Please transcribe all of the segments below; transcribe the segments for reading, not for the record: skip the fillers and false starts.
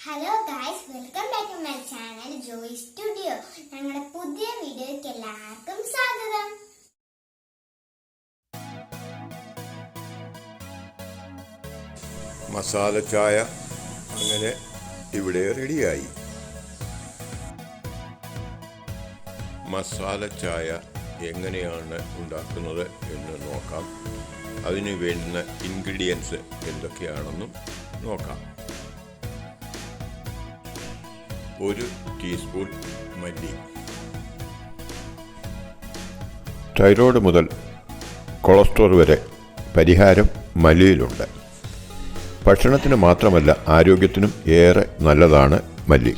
Hello guys, welcome back to my channel Joy Studio. ഞങ്ങളുടെ പുതിയ വീഡിയോയ്ക്ക് എല്ലാവർക്കും സ്വാഗതം. മസാല ചായ അങ്ങനെ ഇവിടെ റെഡിയായി. മസാല ചായ എങ്ങനെയാണ് ഉണ്ടാക്കുന്നത് എന്ന് നോക്കാം. അതിന് വേണ്ടുന്ന ഇൻഗ്രീഡിയൻസ് എന്തൊക്കെയാണെന്നും നോക്കാം. 1 ടീസ്പൂൺ മല്ലി. തൈറോയ്ഡ് മുതൽ കൊളസ്ട്രോൾ വരെ പരിഹാരം മല്ലിയിലുണ്ട്. ഭക്ഷണത്തിന് മാത്രമല്ല, ആരോഗ്യത്തിനും ഏറെ നല്ലതാണ് മല്ലി.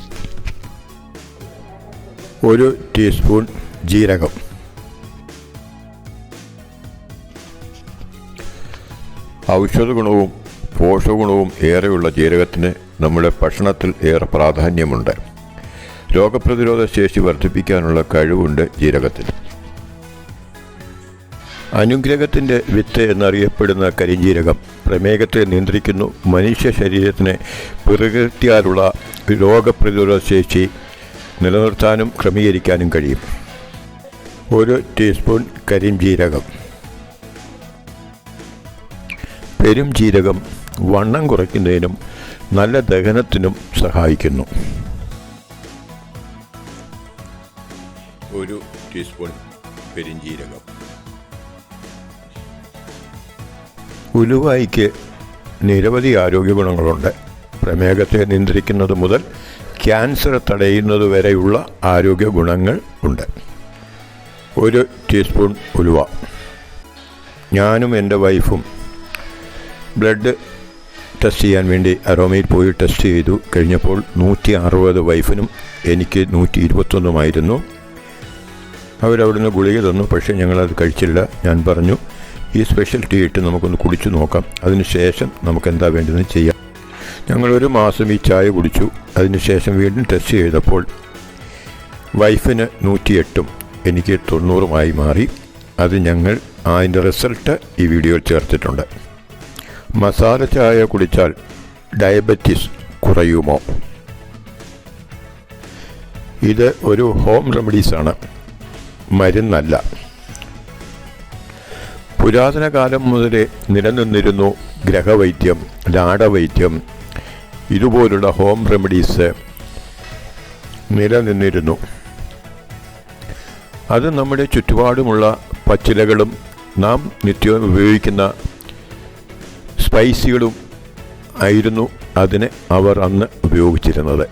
1 ടീസ്പൂൺ ജീരകം. ഔഷധ ഗുണവും പോഷകഗുണവും ഏറെയുള്ള ജീരകത്തിന് നമ്മുടെ ഭക്ഷണത്തിൽ ഏറെ പ്രാധാന്യമുണ്ട്. രോഗപ്രതിരോധ ശേഷി വർദ്ധിപ്പിക്കാനുള്ള കഴിവുണ്ട് ജീരകത്തിന്. അനുഗ്രഹത്തിൻ്റെ വിത്ത് എന്നറിയപ്പെടുന്ന കരിഞ്ജീരകം പ്രമേഹത്തെ നിയന്ത്രിക്കുന്നു. മനുഷ്യ ശരീരത്തിന് പ്രകൃതിയാലുള്ള രോഗപ്രതിരോധ ശേഷി നിലനിർത്താനും ക്രമീകരിക്കാനും കഴിയും. 1 ടീസ്പൂൺ കരിഞ്ജീരകം. പെരുംജീരകം വണ്ണം കുറയ്ക്കുന്നതിനും നല്ല ദഹനത്തിനും സഹായിക്കുന്നു. 1 ടീസ്പൂൺ പെരുംജീരകം. ഉലുവായ്ക്ക് നിരവധി ആരോഗ്യ ഗുണങ്ങളുണ്ട്. പ്രമേഹത്തെ നിയന്ത്രിക്കുന്നത് മുതൽ ക്യാൻസർ തടയുന്നത് വരെയുള്ള ആരോഗ്യ ഗുണങ്ങൾ ഉണ്ട്. 1 ടീസ്പൂൺ ഉലുവ. ഞാനും എൻ്റെ വൈഫും ബ്ലഡ് ടെസ്റ്റ് ചെയ്യാൻ വേണ്ടി അരോമയിൽ പോയി ടെസ്റ്റ് ചെയ്തു. കഴിഞ്ഞപ്പോൾ 160 വൈഫിനും എനിക്ക് 121 അവരവിടുന്ന് ഗുളിക തന്നു. പക്ഷേ ഞങ്ങളത് കഴിച്ചില്ല. ഞാൻ പറഞ്ഞു, ഈ സ്പെഷ്യൽ ടീ ഇട്ട് നമുക്കൊന്ന് കുടിച്ചു നോക്കാം, അതിനുശേഷം നമുക്കെന്താ വേണ്ടതെന്ന് ചെയ്യാം. ഞങ്ങൾ 1 മാസം ഈ ചായ കുടിച്ചു. അതിനുശേഷം വീണ്ടും ടെസ്റ്റ് ചെയ്തപ്പോൾ വൈഫിന് 108 എനിക്ക് 90 മാറി. അത് ഞങ്ങൾ അതിൻ്റെ റിസൾട്ട് ഈ വീഡിയോയിൽ ചേർത്തിട്ടുണ്ട്. മസാല ചായ കുടിച്ചാൽ ഡയബറ്റീസ് കുറയുമോ? ഇത് ഒരു ഹോം റെമഡീസാണ്, മരുന്നല്ല. പുരാതന കാലം മുതലേ നിലനിന്നിരുന്നു ഗ്രഹവൈദ്യം, ലാടവൈദ്യം. ഇതുപോലുള്ള ഹോം റെമഡീസ് നിലനിന്നിരുന്നു. അത് നമ്മുടെ ചുറ്റുപാടുമുള്ള പച്ചിലകളും നാം നിത്യവും ഉപയോഗിക്കുന്ന സ്പൈസികളും ആയിരുന്നു അതിന് അവർ അന്ന് ഉപയോഗിച്ചിരുന്നത്.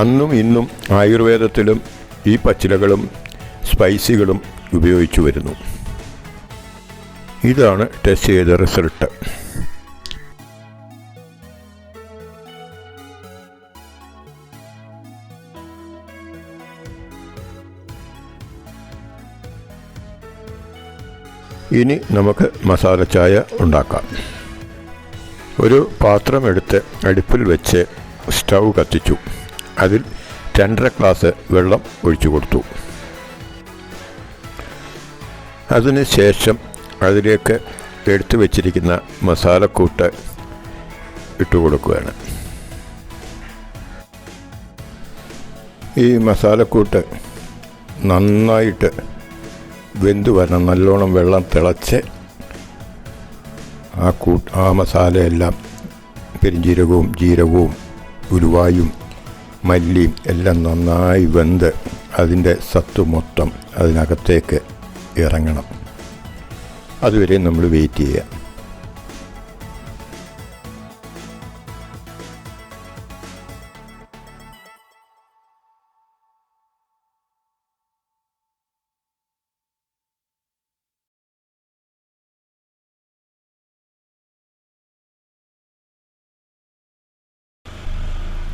അന്നും ഇന്നും ആയുർവേദത്തിലും ഈ പച്ചിലകളും സ്പൈസികളും ഉപയോഗിച്ചു വരുന്നു. ഇതാണ് ടെസ്റ്റ് ചെയ്ത റിസൾട്ട്. ഇനി നമുക്ക് മസാല ചായ ഉണ്ടാക്കാം. ഒരു പാത്രം എടുത്ത് അടുപ്പിൽ വെച്ച് സ്റ്റൗ കത്തിച്ചു. അതിൽ 2.5 ഗ്ലാസ് വെള്ളം ഒഴിച്ചു കൊടുത്തു. അതിന് ശേഷം അതിലേക്ക് എടുത്തു വച്ചിരിക്കുന്ന മസാലക്കൂട്ട് ഇട്ട് കൊടുക്കുകയാണ്. ഈ മസാലക്കൂട്ട് നന്നായിട്ട് വെന്ത് വരണം. നല്ലോണം വെള്ളം തിളച്ച് ആ മസാലയെല്ലാം പെരുംജീരകവും ജീരകവും ഉലുവായും മല്ലിയും എല്ലാം നന്നായി വെന്ത് അതിൻ്റെ സത്ത് മൊത്തം അതിനകത്തേക്ക് ഇറങ്ങണം. അതുവരെ നമ്മൾ വെയിറ്റ് ചെയ്യുക.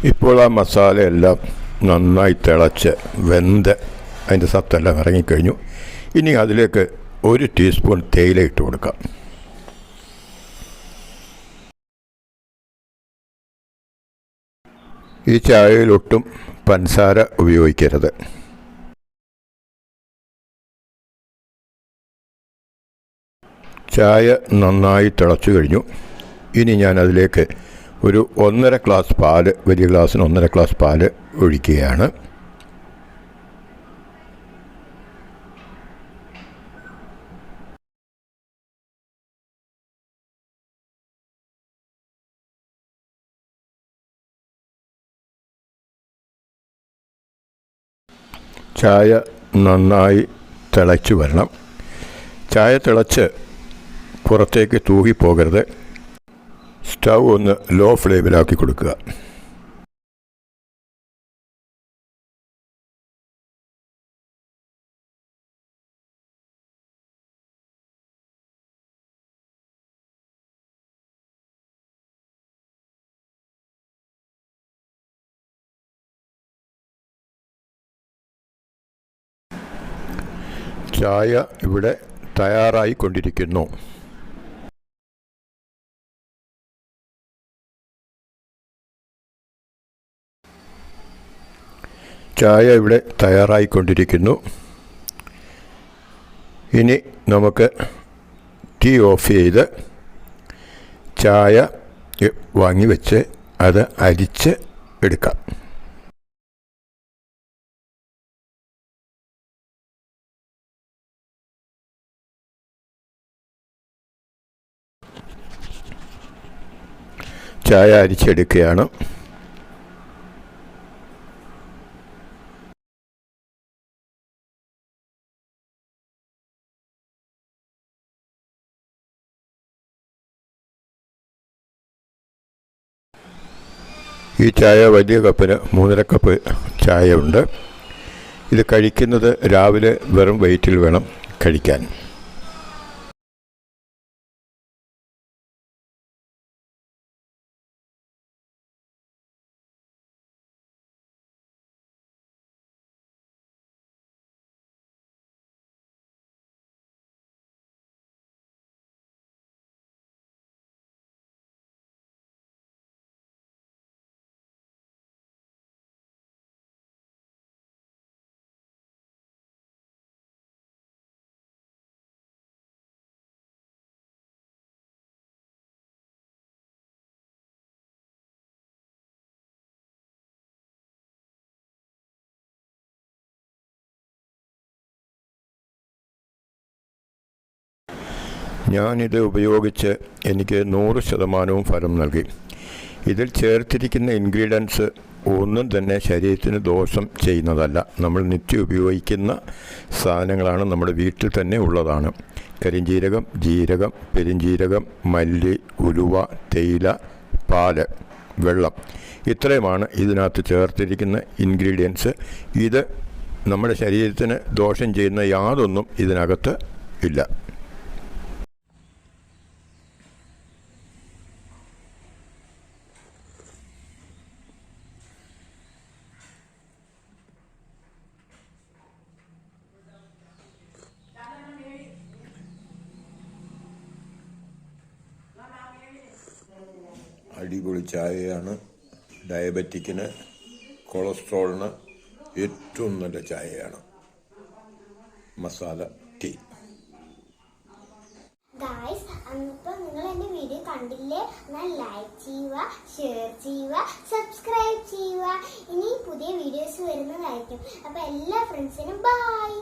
ഇപ്പോൾ ആ മസാലയെല്ലാം നന്നായി തിളച്ച് വെന്ത് അതിൻ്റെ സത്തെല്ലാം ഇറങ്ങിക്കഴിഞ്ഞു. ഇനി അതിലേക്ക് 1 ടീസ്പൂൺ തേയില ഇട്ട് കൊടുക്കാം. ഈ ചായയിലൊട്ടും പഞ്ചസാര ഉപയോഗിക്കരുത്. ചായ നന്നായി തിളച്ചു കഴിഞ്ഞു. ഇനി ഞാൻ അതിലേക്ക് ഒരു 1.5 ഗ്ലാസ് പാല്, വലിയ ഗ്ലാസ്സിന് 1.5 ഗ്ലാസ് പാല് ഒഴിക്കുകയാണ്. ചായ നന്നായി തിളച്ച് വരണം. ചായ തിളച്ച് പുറത്തേക്ക് തൂകിപ്പോകരുത്. സ്റ്റൗ ഒന്ന് ലോ ഫ്ലെയിമിലാക്കി കൊടുക്കുക. ചായ ഇവിടെ തയ്യാറായിക്കൊണ്ടിരിക്കുന്നു. ഇനി നമുക്ക് തീ ഓഫ് ചെയ്ത് ചായ വാങ്ങി വെച്ച് അത് അരിച്ച് എടുക്കാം. ചായ അരിച്ചെടുക്കുകയാണ്. ഈ ചായ വലിയ കപ്പിന് 3.5 കപ്പ് ചായ ഉണ്ട്. ഇത് കഴിക്കുന്നത് രാവിലെ വെറും വയറ്റിൽ വേണം കഴിക്കാൻ. ഞാനിത് ഉപയോഗിച്ച് എനിക്ക് 100% ഫലം നൽകി. ഇതിൽ ചേർത്തിരിക്കുന്ന ഇൻഗ്രീഡിയൻസ് ഒന്നും തന്നെ ശരീരത്തിന് ദോഷം ചെയ്യുന്നതല്ല. നമ്മൾ നിത്യം ഉപയോഗിക്കുന്ന സാധനങ്ങളാണ്, നമ്മുടെ വീട്ടിൽ തന്നെ ഉള്ളതാണ്. കരിഞ്ജീരകം, ജീരകം, പെരിഞ്ജീരകം, മല്ലി, ഉലുവ, തേയില, പാല്, വെള്ളം, ഇത്രയുമാണ് ഇതിനകത്ത് ചേർത്തിരിക്കുന്ന ഇൻഗ്രീഡിയൻസ്. ഇത് നമ്മുടെ ശരീരത്തിന് ദോഷം ചെയ്യുന്ന യാതൊന്നും ഇതിനകത്ത് ഇല്ല. അടിപൊളി ചായയാണ്. ഡയബറ്റിക്കിന്, കൊളസ്ട്രോളിന് ഏറ്റവും നല്ല ചായയാണ്. മസാല ടീ. ഗായ്സ്, അപ്പോൾ നിങ്ങൾ എൻ്റെ വീഡിയോ കണ്ടില്ലേ? എന്നാൽ ലൈക്ക് ചെയ്യുക, ഷെയർ ചെയ്യുക, സബ്സ്ക്രൈബ് ചെയ്യുക. ഇനി പുതിയ വീഡിയോസ് വരുന്നതായിരിക്കും. അപ്പോൾ എല്ലാ ഫ്രണ്ട്സിനും ബൈ.